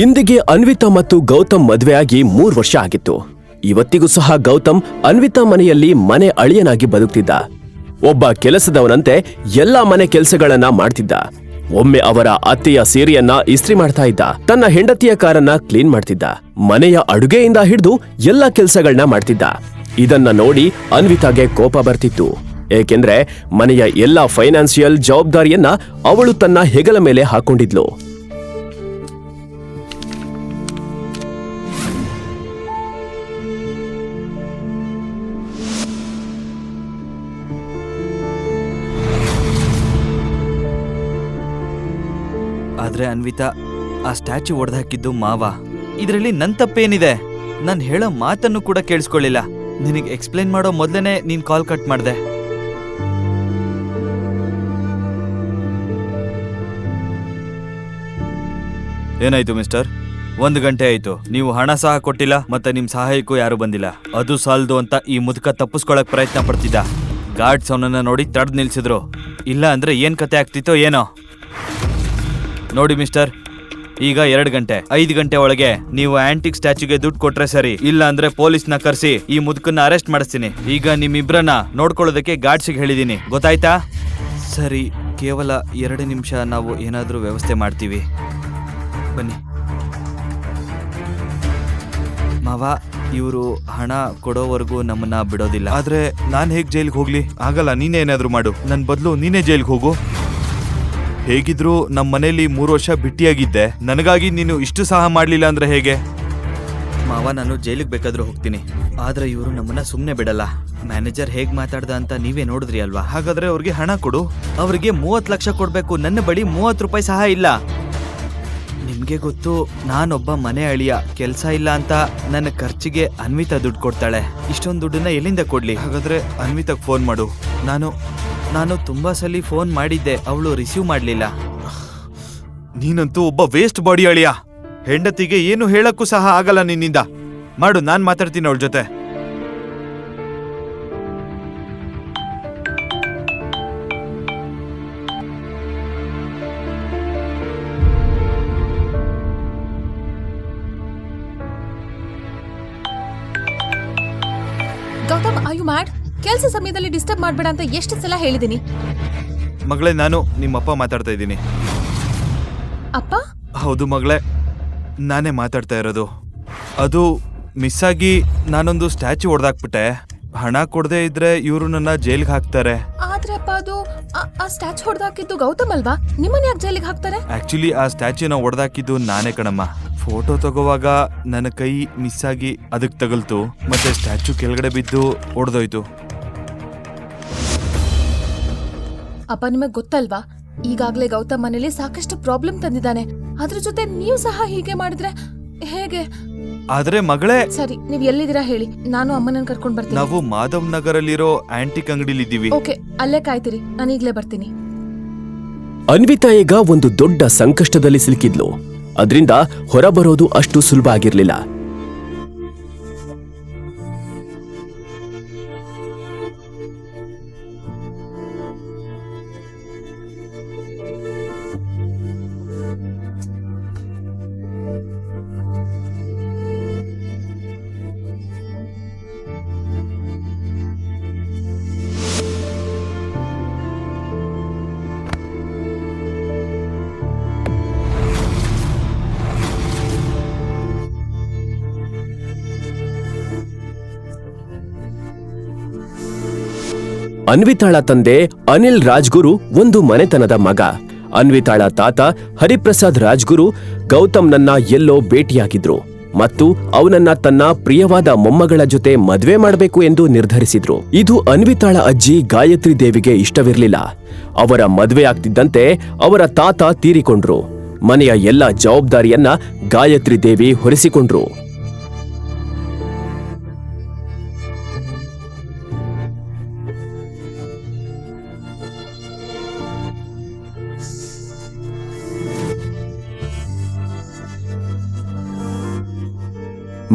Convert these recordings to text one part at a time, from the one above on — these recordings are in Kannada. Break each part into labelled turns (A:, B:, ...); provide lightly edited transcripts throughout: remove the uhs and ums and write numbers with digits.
A: ಇಂದಿಗೆ ಅನ್ವಿತಾ ಮತ್ತು ಗೌತಮ್ ಮದುವೆಯಾಗಿ 3 ವರ್ಷ ಆಗಿತ್ತು. ಇವತ್ತಿಗೂ ಸಹ ಗೌತಮ್ ಅನ್ವಿತಾ ಮನೆಯಲ್ಲಿ ಮನೆ ಅಳಿಯನಾಗಿ ಬದುಕ್ತಿದ್ದ. ಒಬ್ಬ ಕೆಲಸದವನಂತೆ ಎಲ್ಲಾ ಮನೆ ಕೆಲಸಗಳನ್ನ ಮಾಡ್ತಿದ್ದ. ಒಮ್ಮೆ ಅವರ ಅತ್ತೆಯ ಸೀರೆಯನ್ನ ಇಸ್ತ್ರಿ ಮಾಡ್ತಾ ಇದ್ದ. ತನ್ನ ಹೆಂಡತಿಯ ಕಾರನ್ನ ಕ್ಲೀನ್ ಮಾಡ್ತಿದ್ದ. ಮನೆಯ ಅಡುಗೆಯಿಂದ ಹಿಡಿದು ಎಲ್ಲಾ ಕೆಲಸಗಳನ್ನ ಮಾಡ್ತಿದ್ದ. ಇದನ್ನ ನೋಡಿ ಅನ್ವಿತಾಗೆ ಕೋಪ ಬರ್ತಿತ್ತು. ಏಕೆಂದ್ರೆ ಮನೆಯ ಎಲ್ಲಾ ಫೈನಾನ್ಸಿಯಲ್ ಜವಾಬ್ದಾರಿಯನ್ನ ಅವಳು ತನ್ನ ಹೆಗಲ ಮೇಲೆ ಹಾಕೊಂಡಿದ್ಲು.
B: ಆದ್ರೆ ಅನ್ವಿತಾ, ಆ ಸ್ಟ್ಯಾಚ್ಯೂ ಒಡೆದಾಕಿದ್ದು ಮಾವ. ಇದರಲ್ಲಿ ನನ್ ತಪ್ಪೇನಿದೆ? ನಾನು ಹೇಳೋ ಮಾತನ್ನು ಕೂಡ ಕೇಳಿಸ್ಕೊಳ್ಳಿಲ್ಲ. ನಿನಗೆ ಎಕ್ಸ್ಪ್ಲೇನ್ ಮಾಡೋ ಮೊದಲನೇ ನೀನ್ ಕಾಲ್ ಕಟ್ ಮಾಡ್ದೆ. ಏನಾಯ್ತು ಮಿಸ್ಟರ್? 1 ಗಂಟೆ ಆಯ್ತು, ನೀವು ಹಣ ಸಹ ಕೊಟ್ಟಿಲ್ಲ, ಮತ್ತೆ ನಿಮ್ ಸಹಾಯಕ್ಕೂ ಯಾರು ಬಂದಿಲ್ಲ. ಅದು ಸಾಲದು ಅಂತ ಈ ಮುದುಕ ತಪ್ಪಿಸ್ಕೊಳಕ್ ಪ್ರಯತ್ನ ಪಡ್ತಿದ್ದ. ಗಾರ್ಡ್ಸ್ ಅವನನ್ನ ನೋಡಿ ತಡೆದು ನಿಲ್ಸಿದ್ರು. ಇಲ್ಲ ಅಂದ್ರೆ ಏನ್ ಕತೆ ಆಗ್ತಿತ್ತೋ ಏನೋ. ನೋಡಿ ಮಿಸ್ಟರ್, ಈಗ 2 ಗಂಟೆ, 5 ಗಂಟೆ ಒಳಗೆ ನೀವು ಆಂಟಿಕ್ ಸ್ಟ್ಯಾಚ್ಯೂಗೆ ದುಡ್ಡು ಕೊಟ್ರೆ ಸರಿ, ಇಲ್ಲ ಅಂದ್ರೆ ಪೊಲೀಸ್ನ ಕರೆಸಿ ಈ ಮುದುಕನ್ನ ಅರೆಸ್ಟ್ ಮಾಡಿಸ್ತೀನಿ. ಈಗ ನಿಮ್ಮಿಬ್ರನ್ನ ನೋಡ್ಕೊಳ್ಳೋದಕ್ಕೆ ಗಾರ್ಡ್ಸಿಗೆ ಹೇಳಿದೀನಿ, ಗೊತ್ತಾಯ್ತಾ? ಸರಿ, ಕೇವಲ 2 ನಿಮಿಷ, ನಾವು ಏನಾದ್ರೂ ವ್ಯವಸ್ಥೆ ಮಾಡ್ತೀವಿ, ಬನ್ನಿ. ಮಾವ, ಇವರು ಹಣ ಕೊಡೋವರೆಗೂ ನಮ್ಮನ್ನ ಬಿಡೋದಿಲ್ಲ. ಆದ್ರೆ ನಾನ್ ಹೇಗ್ ಜೈಲ್ಗೆ ಹೋಗ್ಲಿ? ಆಗಲ್ಲ, ನೀನೇ ಏನಾದ್ರೂ ಮಾಡು. ನನ್ ಬದಲು ನೀನೇ ಜೈಲ್ಗೆ ಹೋಗು. ಹೇಗಿದ್ರು ನಮ್ಮ ಮನೇಲಿ 3 ವರ್ಷ ಬಿಟ್ಟಿಯಾಗಿದ್ದೆ, ನನಗಾಗಿ ನೀನು ಇಷ್ಟು ಸಹ ಮಾಡ್ಲಿಲ್ಲ ಅಂದ್ರೆ ಹೇಗೆ? ಮಾವ, ನಾನು ಜೈಲಿಗೆ ಬೇಕಾದ್ರೂ ಹೋಗ್ತೀನಿ, ಆದ್ರೆ ಇವರು ನಮ್ಮನ್ನ ಸುಮ್ಮನೆ ಬಿಡಲ್ಲ. ಮ್ಯಾನೇಜರ್ ಹೇಗ್ ಮಾತಾಡ್ದ ಅಂತ ನೀವೇ ನೋಡಿದ್ರಿ ಅಲ್ವಾ? ಹಾಗಾದ್ರೆ ಅವ್ರಿಗೆ ಹಣ ಕೊಡು. ಅವ್ರಿಗೆ 30 ಲಕ್ಷ ಕೊಡ್ಬೇಕು. ನನ್ನ ಬಳಿ 30 ರೂಪಾಯಿ ಸಹ ಇಲ್ಲ. ನಿಮ್ಗೆ ಗೊತ್ತು, ನಾನೊಬ್ಬ ಮನೆ ಅಳಿಯ, ಕೆಲ್ಸ ಇಲ್ಲ ಅಂತ ನನ್ನ ಖರ್ಚಿಗೆ ಅನ್ವಿತಾ ದುಡ್ಡು ಕೊಡ್ತಾಳೆ. ಇಷ್ಟೊಂದು ದುಡ್ಡನ್ನ ಎಲ್ಲಿಂದ ಕೊಡ್ಲಿ? ಹಾಗಾದ್ರೆ ಅನ್ವಿತಾಗ್ ಫೋನ್ ಮಾಡು. ನಾನು ತುಂಬಾ ಸಲ ಫೋನ್ ಮಾಡಿದ್ದೆ, ಅವಳು ರಿಸೀವ್ ಮಾಡ್ಲಿಲ್ಲ. ನೀನಂತೂ ಒಬ್ಬ ವೇಸ್ಟ್ ಬಾಡಿ ಅಳಿಯ. ಹೆಂಡತಿಗೆ ಏನು ಹೇಳಕ್ಕೂ ಸಹ ಆಗಲ್ಲ ನಿನ್ನಿಂದ. ಮಾಡು, ನಾನ್ ಮಾತಾಡ್ತೀನಿ ಅವಳ ಜೊತೆ.
C: Gautam, are you mad? ಕೆಲಸ ಸಮಯದಲ್ಲಿ ಡಿಸ್ಟರ್ಬ್ ಮಾಡ್ಬೇಡ ಅಂತ ಎಷ್ಟು ಸಲ ಹೇಳಿದೀನಿ.
B: ಮಗಳೇ, ನಾನು ನಿಮ್ಮಪ್ಪ ಮಾತಾಡ್ತಾ ಇದ್ದೀನಿ.
C: ಅಪ್ಪ?
B: ಹೌದು ಮಗಳೇ, ನಾನೇ ಮಾತಾಡ್ತಾ ಇರೋದು. ಅದು ಮಿಸ್ ಆಗಿ ನಾನೊಂದು ಸ್ಟ್ಯಾಚ್ಯೂ ಹೊಡೆದಾಕ್ಬಿಟ್ಟೆ. ಹಣ ಕೊಡದೆ ಇದ್ರೆ ಇವರು ನನ್ನ ಜೈಲ್ಗೆ ಹಾಕ್ತಾರೆ.
C: ಆದ್ರೆ ಅಪ್ಪ, ಅದು ಆ ಸ್ಟ್ಯಾಚ್ಯೂ ಹೊಡೆದಾಕಿದ್ದು ಗೌತಮ್ ಅಲ್ವಾ? ನಿಮ್ಮನ್ನ ಯಾಕೆ ಜೈಲಿಗೆ ಹಾಕ್ತಾರೆ?
B: ಆಕ್ಚುಲಿ ಆ ಸ್ಟ್ಯಾಚ್ಯೂನ ಹೊಡೆದಾಕಿದ್ದು ನಾನೇ ಕಣಮ್ಮ. ಫೋಟೋ ತಗೋವಾಗ ನನ್ನ ಕೈ ಮಿಸ್ ಆಗಿ ಅದಕ್ಕೆ ತಗಲ್ತು, ಮತ್ತೆ ಸ್ಟ್ಯಾಚ್ಯೂ ಕೆಳಗಡೆ ಬಿದ್ದು ಹೊಡೆದೋಯ್ತು.
C: ಅಪ್ಪ, ನಿಮಗ್ ಗೊತ್ತಲ್ವಾ, ಈಗಾಗ್ಲೇ ಗೌತಮ್ ಮನೇಲಿ ಸಾಕಷ್ಟು ಪ್ರಾಬ್ಲಮ್ ತಂದಿದ್ದಾನೆ. ಅದ್ರ ಜೊತೆ ನೀವು ಸಹ ಹೀಗೆ ಮಾಡಿದ್ರೆ ಹೇಗೆ?
B: ಆದ್ರೆ ಮಗಳೇ,
C: ಸರಿ, ನೀವ್ ಎಲ್ಲಿದ್ದೀರಾ ಹೇಳಿ, ನಾನು ಅಮ್ಮನನ್ನ ಕರ್ಕೊಂಡ್ ಬರ್ತೀನಿ.
B: ನಾವು ಮಾಧವ್ ನಗರಲ್ಲಿರೋ ಆಂಟಿಕ್ ಅಂಗಡಿಲಿದ್ದೀವಿ.
C: ಓಕೆ, ಅಲ್ಲೇ ಕಾಯ್ತಿರಿ, ನಾನು ಈಗ್ಲೇ ಬರ್ತೀನಿ.
A: ಅನ್ವಿತಾ ಈಗ ಒಂದು ದೊಡ್ಡ ಸಂಕಷ್ಟದಲ್ಲಿ ಸಿಲುಕಿದ್ಲು. ಅದರಿಂದ ಹೊರಬರೋದು ಅಷ್ಟು ಸುಲಭ ಆಗಿರ್ಲಿಲ್ಲ. ಅನ್ವಿತಾಳ ತಂದೆ ಅನಿಲ್ ರಾಜ್ಗುರು ಒಂದು ಮನೆತನದ ಮಗ. ಅನ್ವಿತಾಳ ತಾತ ಹರಿಪ್ರಸಾದ್ ರಾಜ್ಗುರು ಗೌತಮ್ನನ್ನ ಎಲ್ಲೋ ಭೇಟಿಯಾಗಿದ್ರು ಮತ್ತು ಅವನನ್ನ ತನ್ನ ಪ್ರಿಯವಾದ ಮೊಮ್ಮಗಳ ಜೊತೆ ಮದ್ವೆ ಮಾಡಬೇಕು ಎಂದು ನಿರ್ಧರಿಸಿದ್ರು. ಇದು ಅನ್ವಿತಾಳ ಅಜ್ಜಿ ಗಾಯತ್ರಿ ದೇವಿಗೆ ಇಷ್ಟವಿರಲಿಲ್ಲ. ಅವರ ಮದ್ವೆ ಆಗ್ತಿದ್ದಂತೆ ಅವರ ತಾತ ತೀರಿಕೊಂಡ್ರು. ಮನೆಯ ಎಲ್ಲ ಜವಾಬ್ದಾರಿಯನ್ನ ಗಾಯತ್ರಿ ದೇವಿ ಹೊರಿಸಿಕೊಂಡ್ರು.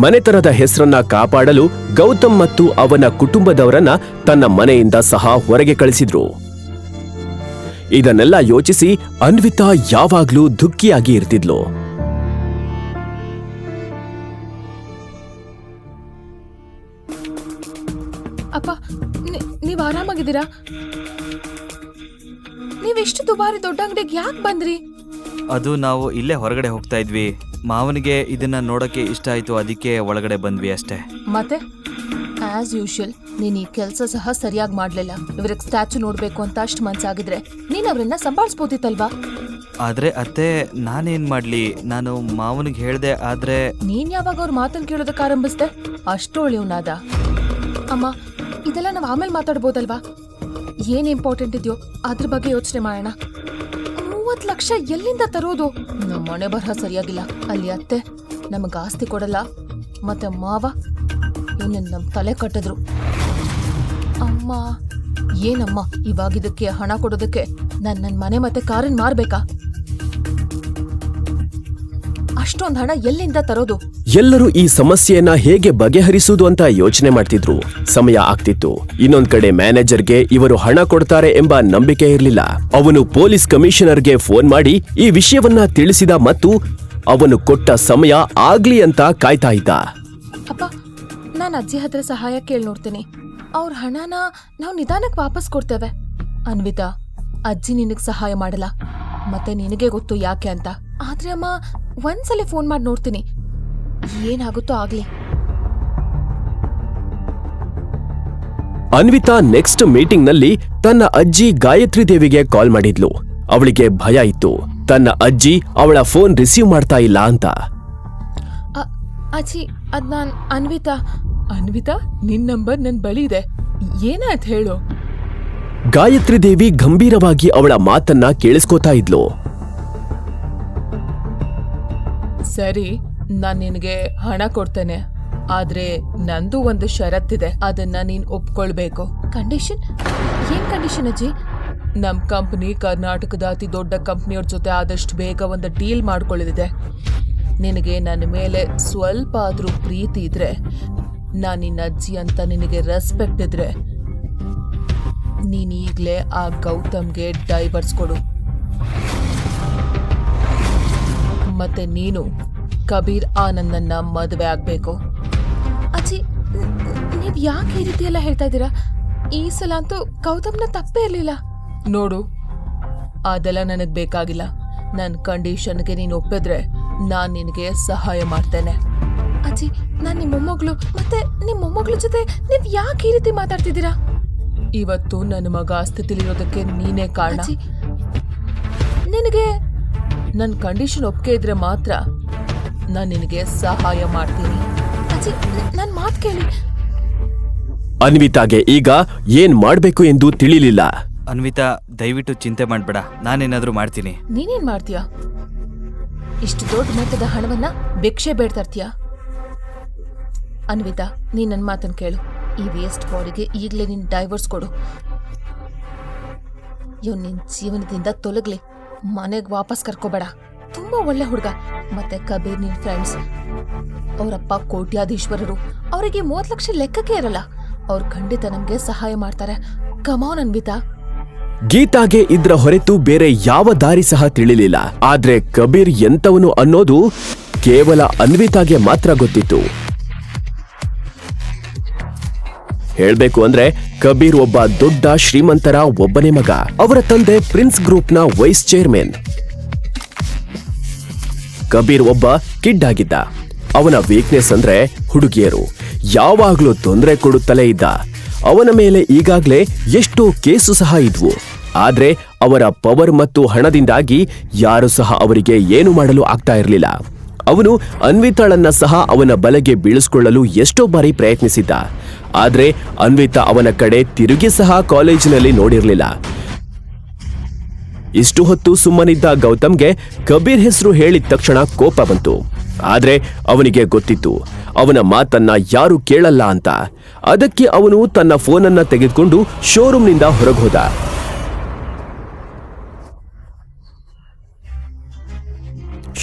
A: ಮನೆತನದ ಹೆಸರನ್ನ ಕಾಪಾಡಲು ಗೌತಮ್ ಮತ್ತು ಅವನ ಕುಟುಂಬದವರನ್ನ ತನ್ನ ಮನೆಯಿಂದ ಸಹ ಹೊರಗೆ ಕಳಿಸಿದ್ರು. ಇದನ್ನೆಲ್ಲ ಯೋಚಿಸಿ ಅನ್ವಿತಾ ಯಾವಾಗ್ಲೂ ದುಃಖಿಯಾಗಿ ಇರ್ತಿದ್ಲು.
C: ಆರಾಮಾಗಿದ್ದೀರಾ? ನೀವಿಷ್ಟು ದುಬಾರಿ ದೊಡ್ಡ ಅಂಗಡಿಗೆ ಯಾಕೆ ಬಂದ್ರಿ?
B: ಅದು ನಾವು ಇಲ್ಲೇ ಹೊರಗಡೆ ಹೋಗ್ತಾ ಇದ್ವಿ. ಮಾವನಿಗೆ ಇದನ್ನ ನೋಡಕ್ಕೆ ಇಷ್ಟ ಆಯ್ತು, ಅದಕ್ಕೆ ಒಳಗಡೆ ಬಂದ್ವಿ ಅಷ್ಟೇ.
C: ಮತ್ತೆ ಆಸ್ ಯೂಶುವಲ್ ನೀನ್ ಈ ಕೆಲಸ ಸಹ ಸರಿಯಾಗಿ ಮಾಡ್ಲಿಲ್ಲ. ಇವ್ರಿಗೆ ಸ್ಟ್ಯಾಚು ನೋಡ್ಬೇಕು ಅಂತ ಅಷ್ಟು ಮನ್ಸಾಗಿದ್ರೆ ನೀನ್ ಅವ್ರನ್ನ ಸಂಭಾಳಿಸ್ಬೋದಿತ್ತಲ್ವಾ?
B: ಆದ್ರೆ ಅತ್ತೆ, ನಾನೇನ್ ಮಾಡ್ಲಿ? ನಾನು ಮಾವನಿಗೆ ಹೇಳ್ದೆ, ಆದ್ರೆ
C: ನೀನ್ ಯಾವಾಗ ಅವ್ರ ಮಾತನ್ನ ಕೇಳೋದಕ್ಕೆ ಆರಂಭಿಸ್ದೆ? ಅಷ್ಟು ಒಳ್ಳೆಯವನಾದ. ಅಮ್ಮ, ಇದೆಲ್ಲ ನಾವ್ ಆಮೇಲೆ ಮಾತಾಡ್ಬೋದಲ್ವಾ? ಏನ್ ಇಂಪಾರ್ಟೆಂಟ್ ಇದೆಯೋ ಅದ್ರ ಬಗ್ಗೆ ಯೋಚನೆ ಮಾಡೋಣ. 30 ಲಕ್ಷ ಎಲ್ಲಿಂದ ತರೋದು? ನಮ್ಮ ಮನೆ ಬರಹ ಸರಿಯಾಗಿಲ್ಲ. ಅಲ್ಲಿ ಅತ್ತೆ ನಮಗ ಆಸ್ತಿ ಕೊಡಲ್ಲ, ಮತ್ತೆ ಮಾವ ಇವನ್ನ ನಮ್ ತಲೆ ಕಟ್ಟಿದ್ರು. ಅಮ್ಮ, ಏನಮ್ಮ ಇವಾಗ ಇದಕ್ಕೆ ಹಣ ಕೊಡೋದಕ್ಕೆ ನನ್ನ ಮನೆ ಮತ್ತೆ ಕಾರನ್ನ ಮಾರ್ಬೇಕಾ? ಅಷ್ಟೊಂದು ಹಣ ಎಲ್ಲಿಂದ ತರೋದು?
A: ಎಲ್ಲರೂ ಈ ಸಮಸ್ಯೆಯನ್ನ ಹೇಗೆ ಬಗೆಹರಿಸುವುದು ಅಂತ ಯೋಚನೆ ಮಾಡ್ತಿದ್ರು. ಸಮಯ ಆಗ್ತಿತ್ತು. ಇನ್ನೊಂದ್ ಕಡೆ ಮ್ಯಾನೇಜರ್ಗೆ ಇವರು ಹಣ ಕೊಡ್ತಾರೆ ಎಂಬ ನಂಬಿಕೆ ಇರಲಿಲ್ಲ. ಅವನು ಪೊಲೀಸ್ ಕಮಿಷನರ್ಗೆ ಫೋನ್ ಮಾಡಿ ಈ ವಿಷಯವನ್ನ ತಿಳಿಸಿದ ಮತ್ತು ಅವನು ಕೊಟ್ಟ ಸಮಯ ಆಗ್ಲಿ ಅಂತ ಕಾಯ್ತಾ ಇದ್ದ.
C: ಅಪ್ಪ, ನಾನು ಅಜ್ಜಿ ಹತ್ರ ಸಹಾಯ ಕೇಳಿ ನೋಡ್ತೀನಿ. ಅವ್ರ ಹಣನ ನಾವು ನಿಧಾನಕ್ಕೆ ವಾಪಸ್ ಕೊಡ್ತೇವೆ. ಅನ್ವಿತಾ, ಅಜ್ಜಿ ನಿನಗ್ ಸಹಾಯ ಮಾಡಲ್ಲ, ಮತ್ತೆ ನಿನಗೆ ಗೊತ್ತು ಯಾಕೆ ಅಂತ. ಆದ್ರೆ ಅಮ್ಮ, ಒಂದ್ಸಲ ಫೋನ್ ಮಾಡಿ ನೋಡ್ತೀನಿ, ಏನಾಗುತ್ತೋ ಆಗ್ಲಿ.
A: ಅನ್ವಿತಾ ನೆಕ್ಸ್ಟ್ ಮೀಟಿಂಗ್ ನಲ್ಲಿ ತನ್ನ ಅಜ್ಜಿ ಗಾಯತ್ರಿ ದೇವಿಗೆ ಕಾಲ್ ಮಾಡಿದ್ಲು. ಅವಳಿಗೆ ಭಯ ಇತ್ತು, ತನ್ನ ಅಜ್ಜಿ ಅವಳ ಫೋನ್ ರಿಸೀವ್ ಮಾಡ್ತಾ ಇಲ್ಲ ಅಂತ.
C: ಅಜ್ಜಿ, ಅದ್ ನಾನ್ ಅನ್ವಿತಾ. ಅನ್ವಿತಾ, ನಿನ್ ನಂಬರ್ ನನ್ ಬಳಿ ಇದೆ, ಏನಾಯ್ತು ಹೇಳು?
A: ಗಾಯತ್ರಿ ದೇವಿ ಗಂಭೀರವಾಗಿ ಅವಳ ಮಾತನ್ನ ಕೇಳಿಸ್ಕೋತಾ ಇದ್ಲು.
C: ಸರಿ, ನಾನ್ ನಿನಗೆ ಹಣ ಕೊಡ್ತೇನೆ, ಆದ್ರೆ ನಂದು ಒಂದು ಷರತ್ತಿದೆ, ಅದನ್ನ ನೀನ್ ಒಪ್ಕೊಳ್ಬೇಕು. ಕಂಡೀಷನ್? ಏನ್ ಕಂಡೀಷನ್ ಅಜ್ಜಿ? ನಮ್ ಕಂಪ್ನಿ ಕರ್ನಾಟಕದ ಅತಿ ದೊಡ್ಡ ಕಂಪ್ನಿಯವ್ರ ಜೊತೆ ಆದಷ್ಟು ಬೇಗ ಒಂದು ಡೀಲ್ ಮಾಡ್ಕೊಳ್ಳಿದೆ. ನಿನಗೆ ನನ್ನ ಮೇಲೆ ಸ್ವಲ್ಪ ಆದ್ರೂ ಪ್ರೀತಿ ಇದ್ರೆ, ನಾನ್ ನಿನ್ನ ಅಜ್ಜಿ ಅಂತ ನಿನಗೆ ರೆಸ್ಪೆಕ್ಟ್ ಇದ್ರೆ, ನೀನ್ ಈಗ್ಲೇ ಆ ಗೌತಮ್ಗೆ ಡೈವರ್ಸ್ ಕೊಡು. ಮತ್ತೆ ನೀನು ಕಬೀರ್ ಆನಂದನ್ನ ಮದುವೆ ಆಗ್ಬೇಕು. ಅಜ್ಜಿ, ನೀವ್ ಯಾಕೆ ಈ ರೀತಿ ಎಲ್ಲ ಹೇಳ್ತಾ ಇದ್ದೀರಾ? ಈ ಸಲ ಅಂತೂ ಗೌತಮ್ನ ತಪ್ಪೇ ಇರ್ಲಿಲ್ಲ. ನೋಡು, ಅದೆಲ್ಲ ನನಗ್ ಬೇಕಾಗಿಲ್ಲ. ನನ್ ಕಂಡೀಷನ್ಗೆ ನೀನ್ ಒಪ್ಪಿದ್ರೆ ನಾನ್ ನಿನಗೆ ಸಹಾಯ ಮಾಡ್ತೇನೆ. ಅಜ್ಜಿ, ನಾನ್ ನಿಮ್ಮ ಮೊಮ್ಮಗಳು, ಮತ್ತೆ ನಿಮ್ಮ ಮೊಮ್ಮಗಳ ಜೊತೆ ನೀವ್ ಯಾಕೆ ಈ ರೀತಿ ಮಾತಾಡ್ತಿದ್ದೀರಾ? ಇವತ್ತು ನನ್ನ ಮಗ ಸ್ಥಿತಿಲಿರೋದಕ್ಕೆ ನೀನೇ ಕಾರಣ. ನಿನಗೆ ನನ್ ಕಂಡೀಷನ್ ಒಪ್ಪಿಗೆ ಇದ್ರೆ ಮಾತ್ರ ನಾನ್ ನಿನಗೆ ಸಹಾಯ ಮಾಡ್ತೀನಿ. ಅಜ್ಜಿ, ನನ್ ಮಾತು ಕೇಳಿ.
A: ಅನ್ವಿತಾಗೆ ಈಗ ಏನ್ ಮಾಡ್ಬೇಕು ಎಂದು ತಿಳಿಲಿಲ್ಲ.
B: ಅನ್ವಿತಾ, ದಯವಿಟ್ಟು ಚಿಂತೆ ಮಾಡ್ಬೇಡ, ನಾನೇನಾದ್ರೂ ಮಾಡ್ತೀನಿ.
C: ನೀನೇನ್ ಮಾಡ್ತೀಯ? ಇಷ್ಟು ದೊಡ್ಡ ಮೊತ್ತದ ಹಣವನ್ನ ಭಿಕ್ಷೆ ಬೇಡ್ತರ್ತೀಯ? ಅನ್ವಿತಾ, ನೀನ್ ನನ್ ಮಾತನ್ ಕೇಳು. ಈ ವೇಸ್ಟ್ ಬಾಡಿಗೆ ಈಗ್ಲೇ ನೀನ್ ಡೈವರ್ಸ್ ಕೊಡು. ಇವ್ ನಿನ್ ಜೀವನದಿಂದ ತೊಲಗ್ಲಿ, ಮನೆಗ್ ವಾಪಸ್ ಕರ್ಕೋಬೇಡ. ತುಂಬಾ ಒಳ್ಳೆ ಹುಡುಗ. ಮತ್ತೆ ಕಬೀರ್ ನಿನ್ ಫ್ರೆಂಡ್ಸ್, ಅವರಪ್ಪ ಕೋಟ್ಯಾಧೀಶ್ವರರು, ಅವರಿಗೆ 30 ಲಕ್ಷ ಲೆಕ್ಕಕ್ಕೆ ಇರಲ್ಲ. ಅವ್ರು ಖಂಡಿತ ನಮ್ಗೆ ಸಹಾಯ ಮಾಡ್ತಾರೆ. ಕಮಾನ್ ಅನ್ವಿತಾ.
A: ಗೀತಾಗೆ ಇದ್ರ ಹೊರತು ಬೇರೆ ಯಾವ ದಾರಿ ಸಹ ತಿಳಿಲಿಲ್ಲ. ಆದ್ರೆ ಕಬೀರ್ ಎಂತವನು ಅನ್ನೋದು ಕೇವಲ ಅನ್ವಿತಾಗೆ ಮಾತ್ರ ಗೊತ್ತಿತ್ತು. ಹೇಳ್ಬೇಕು ಅಂದ್ರೆ ಕಬೀರ್ ಒಬ್ಬ ದೊಡ್ಡ ಶ್ರೀಮಂತರ ಒಬ್ಬನೇ ಮಗ. ಅವರ ತಂದೆ ಪ್ರಿನ್ಸ್ ಗ್ರೂಪ್ನ ವೈಸ್ ಚೇರ್ಮನ್. ಕಬೀರ್ ಒಬ್ಬ ಕಿಡ್ ಆಗಿದ್ದ. ಅವನ ವೀಕ್ನೆಸ್ ಅಂದ್ರೆ ಹುಡುಗಿಯರು. ಯಾವಾಗ್ಲೂ ತೊಂದರೆ ಕೊಡುತ್ತಲೇ ಇದ್ದ. ಅವನ ಮೇಲೆ ಈಗಾಗ್ಲೇ ಎಷ್ಟೋ ಕೇಸು ಸಹ ಇದ್ವು. ಆದ್ರೆ ಅವರ ಪವರ್ ಮತ್ತು ಹಣದಿಂದಾಗಿ ಯಾರು ಸಹ ಅವರಿಗೆ ಏನು ಮಾಡಲು ಆಗ್ತಾ ಇರಲಿಲ್ಲ. ಅವನು ಅನ್ವಿತಾಳನ್ನ ಸಹ ಅವನ ಬಲೆಗೆ ಬೀಳಿಸಿಕೊಳ್ಳಲು ಎಷ್ಟೋ ಬಾರಿ ಪ್ರಯತ್ನಿಸಿದ್ದ. ಆದ್ರೆ ಅನ್ವಿತಾ ಅವನ ಕಡೆ ತಿರುಗಿ ಸಹ ಕಾಲೇಜಿನಲ್ಲಿ ನೋಡಿರ್ಲಿಲ್ಲ. ಇಷ್ಟು ಹೊತ್ತು ಸುಮ್ಮನಿದ್ದ ಗೌತಮ್ಗೆ ಕಬೀರ್ ಹೆಸರು ಹೇಳಿದ ತಕ್ಷಣ ಕೋಪ ಬಂತು. ಆದ್ರೆ ಅವನಿಗೆ ಗೊತ್ತಿತ್ತು ಅವನ ಮಾತನ್ನ ಯಾರು ಕೇಳಲ್ಲ ಅಂತ. ಅದಕ್ಕೆ ಅವನು ತನ್ನ ಫೋನನ್ನ ತೆಗೆದುಕೊಂಡು ಶೋರೂಮ್ನಿಂದ ಹೊರಗೋದ.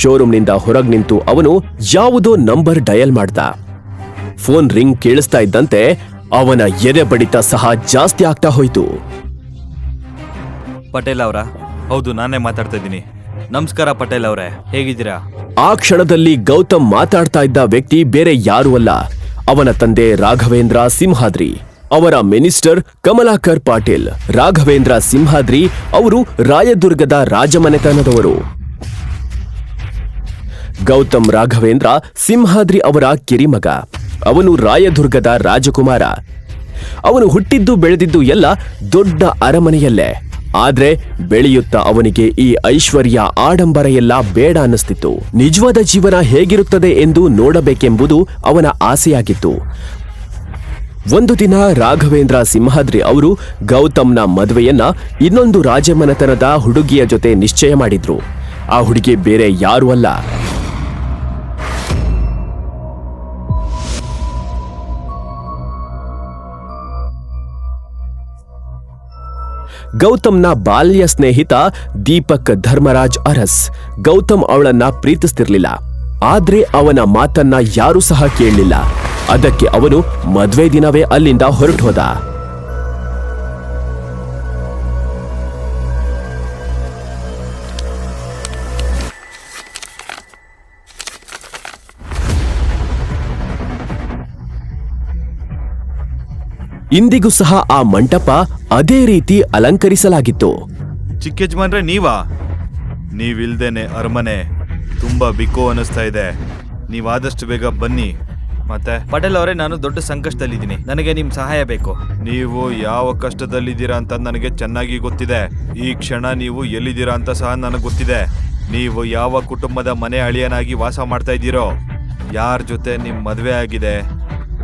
A: ಶೋರೂಮ್ನಿಂದ ಹೊರಗ್ ನಿಂತು ಅವನು ಯಾವುದೋ ನಂಬರ್ ಡಯಲ್ ಮಾಡ್ದ. ಫೋನ್ ರಿಂಗ್ ಕೇಳಿಸ್ತಾ ಇದ್ದಂತೆ ಅವನ ಎದೆ ಬಡಿತ ಸಹ ಜಾಸ್ತಿ ಆಗ್ತಾ ಹೋಯ್ತು.
B: ಪಟೇಲ್ ಅವರಾ? ಹೌದು, ನಾನೇ ಮಾತಾಡ್ತಾ ಇದ್ದೀನಿ. ನಮಸ್ಕಾರ ಪಟೇಲ್ ಅವರೇ, ಹೇಗಿದ್ದೀರಾ?
A: ಆ ಕ್ಷಣದಲ್ಲಿ ಗೌತಮ್ ಮಾತಾಡ್ತಾ ಇದ್ದ ವ್ಯಕ್ತಿ ಬೇರೆ ಯಾರೂ ಅಲ್ಲ, ಅವನ ತಂದೆ ರಾಘವೇಂದ್ರ ಸಿಂಹಾದ್ರಿ. ಅವರ ಮಿನಿಸ್ಟರ್ ಕಮಲಾಕರ್ ಪಾಟೀಲ್. ರಾಘವೇಂದ್ರ ಸಿಂಹಾದ್ರಿ ಅವರು ರಾಯದುರ್ಗದ ರಾಜಮನೆತನದವರು. ಗೌತಮ್ ರಾಘವೇಂದ್ರ ಸಿಂಹಾದ್ರಿ ಅವರ ಕಿರಿಮಗ. ಅವನು ರಾಯದುರ್ಗದ ರಾಜಕುಮಾರ. ಅವನು ಹುಟ್ಟಿದ್ದು ಬೆಳೆದಿದ್ದು ಎಲ್ಲ ದೊಡ್ಡ ಅರಮನೆಯಲ್ಲೇ. ಆದ್ರೆ ಬೆಳೆಯುತ್ತಾ ಅವನಿಗೆ ಈ ಐಶ್ವರ್ಯ ಆಡಂಬರ ಎಲ್ಲ ಬೇಡ ಅನ್ನಿಸ್ತಿತ್ತು. ನಿಜವಾದ ಜೀವನ ಹೇಗಿರುತ್ತದೆ ಎಂದು ನೋಡಬೇಕೆಂಬುದು ಅವನ ಆಸೆಯಾಗಿತ್ತು. ಒಂದು ದಿನ ರಾಘವೇಂದ್ರ ಸಿಂಹಾದ್ರಿ ಅವರು ಗೌತಮ್ನ ಮದುವೆಯನ್ನ ಇನ್ನೊಂದು ರಾಜಮನೆತನದ ಹುಡುಗಿಯ ಜೊತೆ ನಿಶ್ಚಯ ಮಾಡಿದ್ರು. ಆ ಹುಡುಗಿ ಬೇರೆ ಯಾರೂ ಅಲ್ಲ, ಗೌತಮ್ನ ಬಾಲ್ಯ ಸ್ನೇಹಿತ ದೀಪಕ್ ಧರ್ಮರಾಜ್ ಅರಸ್. ಗೌತಮ್ ಅವಳನ್ನ ಪ್ರೀತಿಸ್ತಿರ್ಲಿಲ್ಲ, ಆದ್ರೆ ಅವನ ಮಾತನ್ನ ಯಾರೂ ಸಹ ಕೇಳಲಿಲ್ಲ. ಅದಕ್ಕೆ ಅವನು ಮದ್ವೆ ದಿನವೇ ಅಲ್ಲಿಂದ ಹೊರಟು ಹೋದ. ಇಂದಿಗೂ ಸಹ ಆ ಮಂಟಪ ಅದೇ ರೀತಿ ಅಲಂಕರಿಸಲಾಗಿತ್ತು.
B: ಚಿಕ್ಕ ಯಜಮಾನ್ರೆ ನೀವಾ? ನೀವಿಲ್ದೇನೆ ಅರಮನೆ ತುಂಬಾ ಬಿಕೋ ಅನಿಸ್ತಾ ಇದೆ. ನೀವಾದಷ್ಟು ಬೇಗ ಬನ್ನಿ. ಮತ್ತೆ
D: ಪಟೇಲ್ ಅವರೇ, ನಾನು ದೊಡ್ಡ ಸಂಕಷ್ಟದಲ್ಲಿದ್ದೀನಿ. ನನಗೆ ನಿಮ್ ಸಹಾಯ ಬೇಕು.
B: ನೀವು ಯಾವ ಕಷ್ಟದಲ್ಲಿದ್ದೀರಾ ಅಂತ ನನಗೆ ಚೆನ್ನಾಗಿ ಗೊತ್ತಿದೆ. ಈ ಕ್ಷಣ ನೀವು ಎಲ್ಲಿದ್ದೀರಾ ಅಂತ ಸಹ ನನಗೆ ಗೊತ್ತಿದೆ. ನೀವು ಯಾವ ಕುಟುಂಬದ ಮನೆ ಅಳಿಯನಾಗಿ ವಾಸ ಮಾಡ್ತಾ ಇದ್ದೀರೋ, ಯಾರ ಜೊತೆ ನಿಮ್ ಮದುವೆ ಆಗಿದೆ,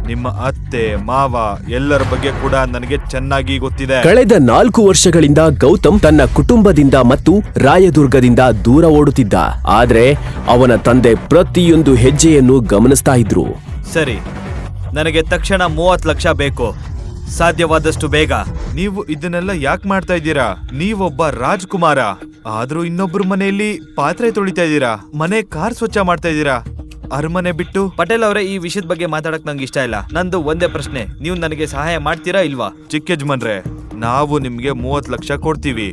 B: ನಿಮ್ಮ ಅತ್ತೆ ಮಾವ ಎಲ್ಲರ ಬಗ್ಗೆ ಕೂಡ ನನಗೆ ಚೆನ್ನಾಗಿ ಗೊತ್ತಿದೆ.
A: ಕಳೆದ 4 ವರ್ಷಗಳಿಂದ ಗೌತಮ್ ತನ್ನ ಕುಟುಂಬದಿಂದ ಮತ್ತು ರಾಯದುರ್ಗದಿಂದ ದೂರ ಓಡುತ್ತಿದ್ದ. ಆದ್ರೆ ಅವನ ತಂದೆ ಪ್ರತಿಯೊಂದು ಹೆಜ್ಜೆಯನ್ನು ಗಮನಿಸ್ತಾ ಇದ್ರು.
D: ಸರಿ, ನನಗೆ ತಕ್ಷಣ 30 ಲಕ್ಷ ಬೇಕು, ಸಾಧ್ಯವಾದಷ್ಟು ಬೇಗ.
B: ನೀವು ಇದನ್ನೆಲ್ಲ ಯಾಕೆ ಮಾಡ್ತಾ ಇದ್ದೀರಾ? ನೀವೊಬ್ಬ ರಾಜ್ಕುಮಾರ, ಆದ್ರೂ ಇನ್ನೊಬ್ರ ಮನೆಯಲ್ಲಿ ಪಾತ್ರೆ ತೊಳಿತಾ ಇದ್ದೀರಾ, ಮನೆ ಕಾರ್ ಸ್ವಚ್ಛ ಮಾಡ್ತಾ ಇದ್ದೀರಾ, ಅರಮನೆ ಬಿಟ್ಟು.
D: ಪಟೇಲ್ ಅವರೇ, ಈ ವಿಷಯದ ಬಗ್ಗೆ ಮಾತಾಡಕ್ ನಂಗೆ ಇಷ್ಟ ಇಲ್ಲ. ನಂದು ಒಂದೇ ಪ್ರಶ್ನೆ, ನೀವು ನನಗೆ ಸಹಾಯ ಮಾಡ್ತೀರಾ ಇಲ್ವಾ?
B: ಚಿಕ್ಕ ಯಜಮಾನ್ರೆ, ನಾವು ನಿಮ್ಗೆ 30 ಲಕ್ಷ ಕೊಡ್ತೀವಿ.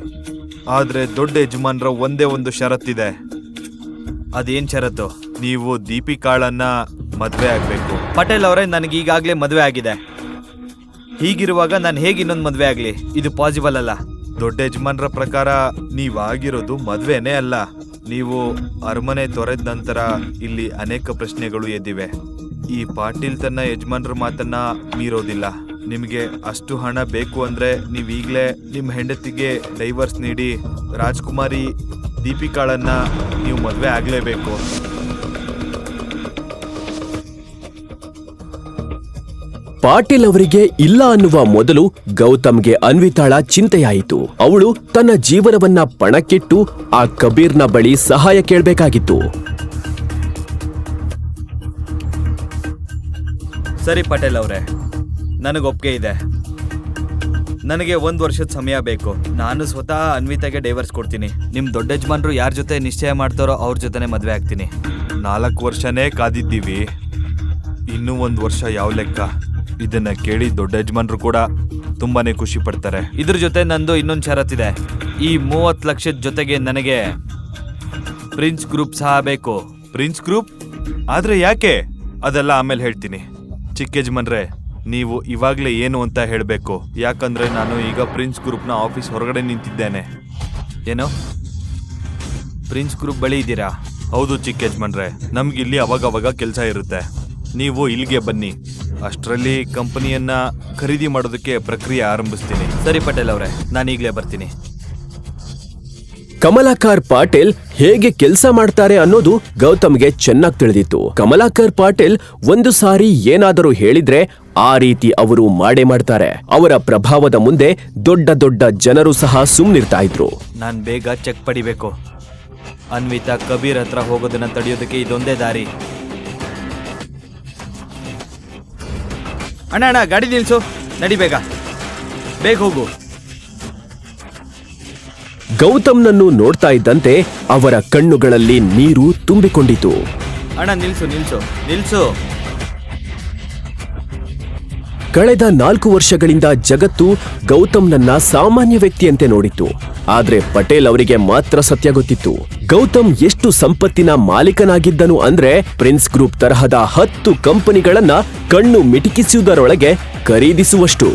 B: ಆದ್ರೆ ದೊಡ್ಡ ಯಜಮಾನ್ರ ಒಂದೇ ಒಂದು ಷರತ್ತಿದೆ.
D: ಅದೇನ್ ಷರತ್ತು?
B: ನೀವು ದೀಪಿಕಾಳನ್ನ ಮದ್ವೆ ಆಗ್ಬೇಕು.
D: ಪಟೇಲ್ ಅವರೇ, ನನಗೆ ಈಗಾಗ್ಲೇ ಮದುವೆ ಆಗಿದೆ. ಹೀಗಿರುವಾಗ ನಾನು ಹೇಗೆ ಇನ್ನೊಂದು ಮದುವೆ ಆಗ್ಲಿ? ಇದು ಪಾಸಿಬಲ್ ಅಲ್ಲ.
B: ದೊಡ್ಡ ಯಜಮಾನ್ರ ಪ್ರಕಾರ ನೀವಾಗಿರೋದು ಮದ್ವೆನೇ ಅಲ್ಲ. ನೀವು ಅರಮನೆ ತೊರೆದ ನಂತರ ಇಲ್ಲಿ ಅನೇಕ ಪ್ರಶ್ನೆಗಳು ಎದ್ದಿವೆ. ಈ ಪಾಟೀಲ್ ತನ್ನ ಯಜಮಾನ್ರ ಮಾತನ್ನ ಮೀರೋದಿಲ್ಲ. ನಿಮಗೆ ಅಷ್ಟು ಹಣ ಬೇಕು ಅಂದ್ರೆ ನೀವೀಗ್ಲೇ ನಿಮ್ಮ ಹೆಂಡತಿಗೆ ಡೈವರ್ಸ್ ನೀಡಿ ರಾಜ್ಕುಮಾರಿ ದೀಪಿಕಾಳನ್ನ ನೀವು ಮದ್ವೆ ಆಗ್ಲೇಬೇಕು.
A: ಪಾಟೀಲ್ ಅವರಿಗೆ ಇಲ್ಲ ಅನ್ನುವ ಮೊದಲು ಗೌತಮ್ಗೆ ಅನ್ವಿತಾಳ ಚಿಂತೆಯಾಯಿತು. ಅವಳು ತನ್ನ ಜೀವನವನ್ನ ಪಣಕ್ಕಿಟ್ಟು ಆ ಕಬೀರ್ನ ಬಳಿ ಸಹಾಯ ಕೇಳಬೇಕಾಗಿತ್ತು.
D: ಸರಿ ಪಟೇಲ್ ಅವರೇ, ನನಗೆ ಒಪ್ಪಿಗೆ ಇದೆ. ನನಗೆ 1 ವರ್ಷದ ಸಮಯ ಬೇಕು. ನಾನು ಸ್ವತಃ ಅನ್ವಿತಾಗೆ ಡೈವರ್ಸ್ ಕೊಡ್ತೀನಿ. ನಿಮ್ ದೊಡ್ಡ ಯಜಮಾನ್ರು ಯಾರ ಜೊತೆ ನಿಶ್ಚಯ ಮಾಡ್ತಾರೋ ಅವ್ರ ಜೊತೆನೆ ಮದ್ವೆ ಆಗ್ತೀನಿ.
B: 4 ವರ್ಷನೇ ಕಾದಿದ್ದೀವಿ, ಇನ್ನೂ 1 ವರ್ಷ ಯಾವ ಲೆಕ್ಕ? ಇದನ್ನ ಕೇಳಿ ದೊಡ್ಡ ಯಜಮಾನ್ರು ಕೂಡ ತುಂಬಾನೇ ಖುಷಿ ಪಡ್ತಾರೆ.
D: ಇದ್ರ ಜೊತೆ ನಂದು ಇನ್ನೊಂದು ಷರತ್ತಿದೆ. ಈ 30 ಲಕ್ಷದ ಜೊತೆಗೆ ನನಗೆ ಪ್ರಿನ್ಸ್ ಗ್ರೂಪ್ ಸಹ ಬೇಕು.
B: Prince group? ಆದ್ರೆ ಯಾಕೆ? ಅದೆಲ್ಲ ಆಮೇಲೆ ಹೇಳ್ತೀನಿ. ಚಿಕ್ಕ ಯಜಮಾನ್ರೆ, ನೀವು ಇವಾಗ್ಲೇ ಏನು ಅಂತ ಹೇಳಬೇಕು. ಯಾಕಂದ್ರೆ ನಾನು ಈಗ ಪ್ರಿನ್ಸ್ ಗ್ರೂಪ್ನ ಆಫೀಸ್ ಹೊರಗಡೆ ನಿಂತಿದ್ದೇನೆ.
D: ಏನು, ಪ್ರಿನ್ಸ್ ಗ್ರೂಪ್ ಬಳಿ ಇದ್ದೀರಾ?
B: ಹೌದು ಚಿಕ್ಕ ಯಜಮಾನ್ರೆ, ನಮ್ಗಿಲ್ಲಿ ಅವಾಗವಾಗ ಕೆಲಸ ಇರುತ್ತೆ. ನೀವು ಇಲ್ಲಿಗೆ ಬನ್ನಿ, ಅಷ್ಟರಲ್ಲಿ ಕಂಪನಿಯನ್ನ ಖರೀದಿ ಮಾಡೋದಕ್ಕೆ ಪ್ರಕ್ರಿಯೆ ಆರಂಭಿಸ್ತೀನಿ.
D: ಸರಿ ಪಟೇಲ್ ಅವರೇ, ನಾನು ಈಗಲೇ ಬರ್ತೀನಿ.
A: ಕಮಲಾಕರ್ ಪಾಟೀಲ್ ಹೇಗೆ ಕೆಲಸ ಮಾಡ್ತಾರೆ ಅನ್ನೋದು ಗೌತಮ್ಗೆ ಚೆನ್ನಾಗಿ ತಿಳಿದಿತ್ತು. ಕಮಲಾಕರ್ ಪಾಟೀಲ್ ಒಂದು ಸಾರಿ ಏನಾದರೂ ಹೇಳಿದ್ರೆ ಆ ರೀತಿ ಅವರು ಮಾಡೇ ಮಾಡ್ತಾರೆ. ಅವರ ಪ್ರಭಾವದ ಮುಂದೆ ದೊಡ್ಡ ದೊಡ್ಡ ಜನರು ಸಹ ಸುಮ್ನಿರ್ತಾ ಇದ್ರು.
D: ನಾನು ಬೇಗ ಚೆಕ್ ಪಡಿಬೇಕು. ಅನ್ವಿತಾ ಕಬೀರ್ ಹತ್ರ ಹೋಗೋದನ್ನ ತಡೆಯೋದಕ್ಕೆ ಇದೊಂದೇ ದಾರಿ. ಅಣ್ಣ, ಗಾಡಿ ನಿಲ್ಸು, ನಡಿ, ಬೇಗ ಹೋಗು.
A: ಗೌತಮ್ನನ್ನು ನೋಡ್ತಾ ಇದ್ದಂತೆ ಅವರ ಕಣ್ಣುಗಳಲ್ಲಿ ನೀರು ತುಂಬಿಕೊಂಡಿತು.
D: ಅಣ್ಣ, ನಿಲ್ಸು.
A: ಕಳೆದ 4 ವರ್ಷಗಳಿಂದ ಜಗತ್ತು ಗೌತಮ್ನನ್ನ ಸಾಮಾನ್ಯ ವ್ಯಕ್ತಿಯಂತೆ ನೋಡಿತ್ತು. ಆದ್ರೆ ಪಟೇಲ್ ಅವರಿಗೆ ಮಾತ್ರ ಸತ್ಯ ಗೊತ್ತಿತ್ತು. ಗೌತಮ್ ಎಷ್ಟು ಸಂಪತ್ತಿನ ಮಾಲೀಕನಾಗಿದ್ದನು ಅಂದ್ರೆ ಪ್ರಿನ್ಸ್ ಗ್ರೂಪ್ ತರಹದ 10 ಕಂಪನಿಗಳನ್ನ ಕಣ್ಣು ಮಿಟಿಕಿಸುವುದರೊಳಗೆ ಖರೀದಿಸುವಷ್ಟು.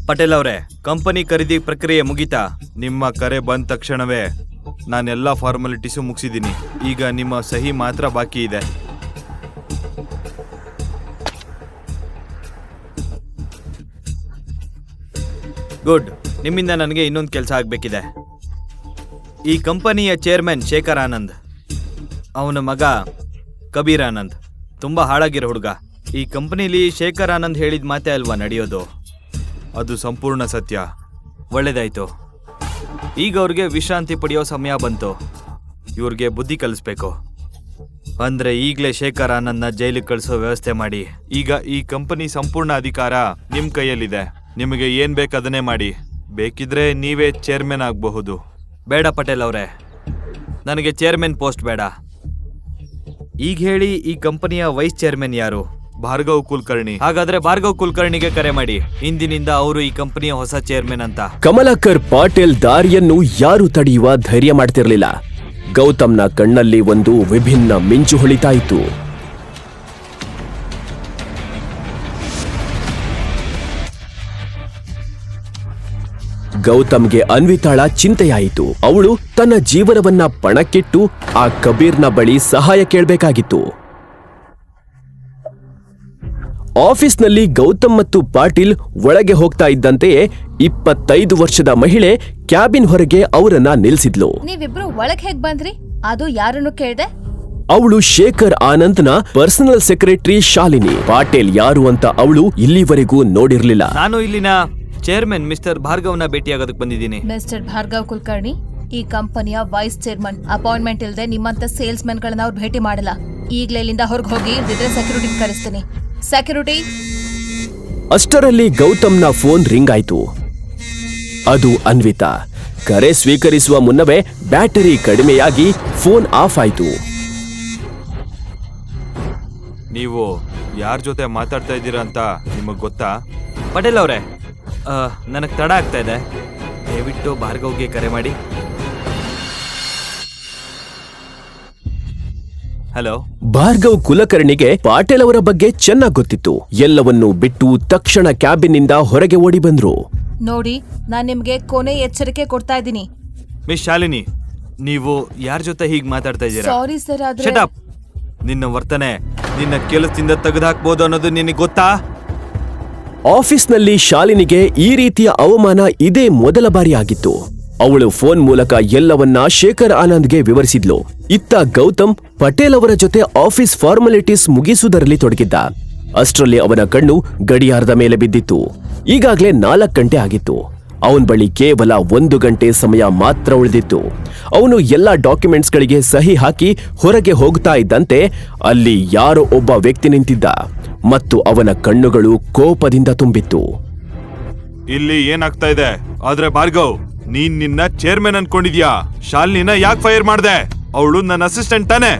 D: ಪಟೇಲ್ ಅವರೇ, ಕಂಪನಿ ಖರೀದಿ ಪ್ರಕ್ರಿಯೆ ಮುಗಿತಾ?
B: ನಿಮ್ಮ ಕರೆ ಬಂದ ತಕ್ಷಣವೇ ನಾನೆಲ್ಲ ಫಾರ್ಮಾಲಿಟೀಸು ಮುಗಿಸಿದ್ದೀನಿ. ಈಗ ನಿಮ್ಮ ಸಹಿ ಮಾತ್ರ ಬಾಕಿ ಇದೆ.
D: ಗುಡ್. ನಿಮ್ಮಿಂದ ನನಗೆ ಇನ್ನೊಂದು ಕೆಲಸ ಆಗಬೇಕಿದೆ. ಈ ಕಂಪನಿಯ ಚೇರ್ಮನ್ ಶೇಖರ್ ಆನಂದ್, ಅವನ ಮಗ ಕಬೀರ್ ಆನಂದ್ ತುಂಬ ಹಾಳಾಗಿರೋ ಹುಡುಗ. ಈ ಕಂಪನಿಲಿ ಶೇಖರ್ ಆನಂದ್ ಹೇಳಿದ ಮಾತೇ ಅಲ್ವಾ ನಡೆಯೋದು?
B: ಅದು ಸಂಪೂರ್ಣ ಸತ್ಯ.
D: ಒಳ್ಳೇದಾಯ್ತು. ಈಗ ಅವ್ರಿಗೆ ವಿಶ್ರಾಂತಿ ಪಡೆಯೋ ಸಮಯ ಬಂತು. ಇವ್ರಿಗೆ ಬುದ್ಧಿ ಕಲಿಸ್ಬೇಕು. ಅಂದ್ರೆ ಈಗಲೇ ಶೇಖರ್ ಆನಂದ್ನ ಜೈಲಿಗೆ ಕಳಿಸೋ ವ್ಯವಸ್ಥೆ ಮಾಡಿ.
B: ಈಗ ಈ ಕಂಪನಿ ಸಂಪೂರ್ಣ ಅಧಿಕಾರ ನಿಮ್ಮ ಕೈಯಲ್ಲಿದೆ. ನಿಮಗೆ ಏನ್ ಬೇಕದನ್ನೇ ಮಾಡಿ. ಬೇಕಿದ್ರೆ ನೀವೇ ಚೇರ್ಮನ್ ಆಗಬಹುದು.
D: ಬೇಡ ಪಟೇಲ್ ಅವರೇ, ನನಗೆ ಚೇರ್ಮನ್ ಪೋಸ್ಟ್ ಬೇಡ. ಈಗ ಹೇಳಿ, ಈ ಕಂಪನಿಯ ವೈಸ್ ಚೇರ್ಮನ್ ಯಾರು?
B: ಭಾರ್ಗವ್ ಕುಲಕರ್ಣಿ.
D: ಹಾಗಾದ್ರೆ ಭಾರ್ಗವ್ ಕುಲಕರ್ಣಿಗೆ ಕರೆ ಮಾಡಿ. ಇಂದಿನಿಂದ ಅವರು ಈ ಕಂಪನಿಯ ಹೊಸ ಚೇರ್ಮನ್ ಅಂತ.
A: ಕಮಲಾಕರ್ ಪಾಟೀಲ್ ದಾರಿಯನ್ನು ಯಾರು ತಡೆಯುವ ಧೈರ್ಯ ಮಾಡ್ತಿರ್ಲಿಲ್ಲ. ಗೌತಮ್ನ ಕಣ್ಣಲ್ಲಿ ಒಂದು ವಿಭಿನ್ನ ಮಿಂಚು ಹೊಳಿತಾಯಿತು. ಗೌತಮ್ಗೆ ಅನ್ವಿತಾಳ ಚಿಂತೆಯಾಯಿತು. ಅವಳು ತನ್ನ ಜೀವನವನ್ನ ಪಣಕ್ಕಿಟ್ಟು ಆ ಕಬೀರ್ನ ಬಳಿ ಸಹಾಯ ಕೇಳಬೇಕಾಗಿತ್ತು. ಆಫೀಸ್ನಲ್ಲಿ ಗೌತಮ್ ಮತ್ತು ಪಾಟೀಲ್ ಒಳಗೆ ಹೋಗ್ತಾ ಇದ್ದಂತೆಯೇ 25 ವರ್ಷದ ಮಹಿಳೆ ಕ್ಯಾಬಿನ್ ಹೊರಗೆ ಅವರನ್ನ ನಿಲ್ಸಿದ್ಲು.
E: ನೀವಿಬ್ರು ಒಳಗ್ ಹೇಗ್ ಬಂದ್ರಿ? ಅದು ಯಾರನ್ನು ಕೇಳ್ದೆ?
A: ಅವಳು ಶೇಖರ್ ಆನಂದ್ನ ಪರ್ಸನಲ್ ಸೆಕ್ರೆಟರಿ ಶಾಲಿನಿ. ಪಾಟೀಲ್ ಯಾರು ಅಂತ ಅವಳು ಇಲ್ಲಿವರೆಗೂ ನೋಡಿರ್ಲಿಲ್ಲ.
D: ನಾನು ಇಲ್ಲಿನ ಚೇರ್ಮನ್ ಮಿಸ್ಟರ್ ಭಾರ್ಗವ್ನ ಭೇಟಿಯಾಗೋದಕ್ಕೆ ಬಂದಿದ್ದೀನಿ.
E: ಮಿಸ್ಟರ್ ಭಾರ್ಗವ್ ಕುಲಕರ್ಣಿ, ಈ ಕಂಪನಿಯ ವೈಸ್ ಚೇರ್ಮನ್. ಅಪಾಯಿಂಟ್ಮೆಂಟ್ ಇಲ್ದೆ ನಿಮ್ಮಂತ ಸೇಲ್ಸ್ ಮೆನ್ ಗಳನ್ನ ಅವ್ರು ಭೇಟಿ ಮಾಡಲ್ಲ. ಈಗ್ಲೇ ಇಲ್ಲಿಂದ ಹೊರಗೆ ಹೋಗಿ, ಇಲ್ದಿದ್ರೆ ಸೆಕ್ಯೂರಿಟಿ ಕರೆಸ್ತೀನಿ. ಸೆಕ್ಯೂರಿಟಿ.
A: ಅಷ್ಟರಲ್ಲಿ ಗೌತಮ್ನ ಫೋನ್ ರಿಂಗ್ ಆಯ್ತು. ಅದು ಅನ್ವಿತಾ. ಕರೆ ಸ್ವೀಕರಿಸುವ ಮುನ್ನವೇ ಬ್ಯಾಟರಿ ಕಡಿಮೆಯಾಗಿ ಫೋನ್ ಆಫ್ ಆಯ್ತು.
B: ನೀವು ಯಾರ ಜೊತೆ ಮಾತಾಡ್ತಾ ಇದ್ದೀರಾ ಅಂತ ನಿಮಗ್ ಗೊತ್ತಾ?
D: ಪಟೇಲ್ ಅವರೇ, ನನಗೆ ತಡ ಆಗ್ತಾ ಇದೆ. ದಯವಿಟ್ಟು ಭಾರ್ಗವ್ಗೆ ಕರೆ ಮಾಡಿ. ಹಲೋ.
A: ಭಾರ್ಗವ್ ಕುಲಕರ್ಣಿಗೆ ಪಾಟೀಲ್ ಅವರ ಬಗ್ಗೆ ಚೆನ್ನಾಗಿ ಗೊತ್ತಿತ್ತು. ಎಲ್ಲವನ್ನೂ ಬಿಟ್ಟು ತಕ್ಷಣ ಕ್ಯಾಬಿನ್ನಿಂದ ಹೊರಗೆ ಓಡಿ ಬಂದ್ರು.
E: ನೋಡಿ, ನಾನ್ ನಿಮ್ಗೆ ಕೊನೆ ಎಚ್ಚರಿಕೆ ಕೊಡ್ತಾ ಇದ್ದೀನಿ.
B: ಮಿಸ್ ಶಾಲಿನಿ, ನೀವು ಯಾರ ಜೊತೆ ಹೀಗೆ ಮಾತಾಡ್ತಾ ಇದ್ದೀರಾ?
E: ಸಾರಿ ಸರ್, ಆದ್ರೆ
B: ಶಟ್ ಅಪ್. ನಿನ್ನ ವರ್ತನೆ ನಿನ್ನ ಕೆಲಸದಿಂದ ತೆಗೆದುಹಾಕ್ಬೋದು ಅನ್ನೋದು ನಿನಗೆ ಗೊತ್ತಾ?
A: ಆಫೀಸ್ನಲ್ಲಿ ಶಾಲಿನಿಗೆ ಈ ರೀತಿಯ ಅವಮಾನ ಇದೇ ಮೊದಲ ಬಾರಿ ಆಗಿತ್ತು. ಅವಳು ಫೋನ್ ಮೂಲಕ ಎಲ್ಲವನ್ನ ಶೇಖರ್ ಆನಂದ್ಗೆ ವಿವರಿಸಿದ್ಲು. ಇತ್ತ ಗೌತಮ್ ಪಟೇಲ್ ಅವರ ಜೊತೆ ಆಫೀಸ್ ಫಾರ್ಮಾಲಿಟೀಸ್ ಮುಗಿಸುವುದರಲ್ಲಿ ತೊಡಗಿದ್ದ. ಅಷ್ಟರಲ್ಲಿ ಅವನ ಕಣ್ಣು ಗಡಿಯಾರದ ಮೇಲೆ ಬಿದ್ದಿತ್ತು. ಈಗಾಗಲೇ 4 ಗಂಟೆ ಆಗಿತ್ತು. ಅವನ ಬಳಿ ಕೇವಲ 1 ಗಂಟೆ ಸಮಯ ಮಾತ್ರ ಉಳಿದಿತ್ತು. ಅವನು ಎಲ್ಲಾ ಡಾಕ್ಯುಮೆಂಟ್ಸ್ಗಳಿಗೆ ಸಹಿ ಹಾಕಿ ಹೊರಗೆ ಹೋಗ್ತಾ ಇದ್ದಂತೆ ಅಲ್ಲಿ ಯಾರೋ ಒಬ್ಬ ವ್ಯಕ್ತಿ ನಿಂತಿದ್ದ ಮತ್ತು ಅವನ ಕಣ್ಣುಗಳು ಕೋಪದಿಂದ ತುಂಬಿತ್ತು.
B: ಇಲ್ಲಿ ಏನಾಗ್ತಾ ಇದೆ? ಆದ್ರೆ ಭಾರ್ಗವ್, ನೀನ್ ನಿನ್ನ ಚೇರ್ಮನ್ ಅನ್ಕೊಂಡಿದ್ಯಾ? ಶಾಲಿನಿನ ಯಾಕೆ ಫೈರ್ ಮಾಡ್ದೆ? ಅವಳು ನನ್ನ ಅಸಿಸ್ಟೆಂಟ್ ತಾನೆ.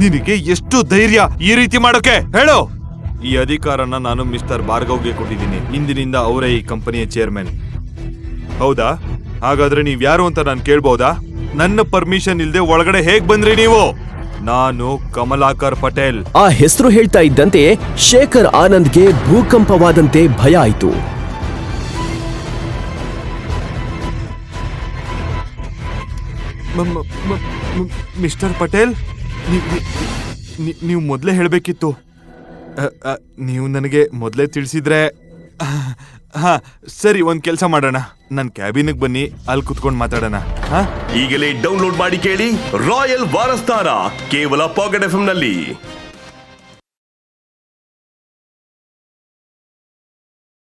B: ನಿನಗೆ ಎಷ್ಟು ಧೈರ್ಯ ಈ ರೀತಿ ಮಾಡೋಕೆ? ಹೇಳು. ಈ ಅಧಿಕಾರನ ನಾನು ಮಿಸ್ಟರ್ ಭಾರ್ಗವ್ಗೆ ಕೊಟ್ಟಿದ್ದೀನಿ. ಇಂದಿನಿಂದ ಅವರೇ ಈ ಕಂಪನಿಯ ಚೇರ್ಮನ್. ಹೌದಾ? ಹಾಗಾದ್ರೆ ನೀವ್ ಯಾರು ಅಂತ ನಾನು ಕೇಳ್ಬಹುದಾ? ನನ್ನ ಪರ್ಮಿಷನ್ ಇಲ್ದೆ ಒಳಗಡೆ ಹೇಗ್ ಬಂದ್ರಿ ನೀವು? ನಾನು ಕಮಲಾಕರ್ ಪಟೇಲ್.
A: ಆ ಹೆಸರು ಹೇಳ್ತಾ ಇದ್ದಂತೆಯೇ ಶೇಖರ್ ಆನಂದ್ಗೆ ಭೂಕಂಪವಾದಂತೆ ಭಯ ಆಯಿತು.
B: ಮಿಸ್ಟರ್ ಪಟೇಲ್, ನೀವು ಮೊದಲೇ ಹೇಳಬೇಕಿತ್ತು. ನೀವು ನನಗೆ ಮೊದಲೇ ತಿಳಿಸಿದ್ರೆ. ಹಾ ಸರಿ, ಒಂದ್ ಕೆಲಸ ಮಾಡೋಣ. ನನ್ನ ಕ್ಯಾಬಿನ್ಗೆ ಬನ್ನಿ, ಅಲ್ಲಿ ಕುತ್ಕೊಂಡು ಮಾತಾಡೋಣ.
F: ಈಗಲೇ ಡೌನ್ಲೋಡ್ ಮಾಡಿ ಕೇಳಿ ರಾಯಲ್ ವಾರಸ್ತಾರ, ಕೇವಲ ಪಾಕೆಟ್ FM ನಲ್ಲಿ.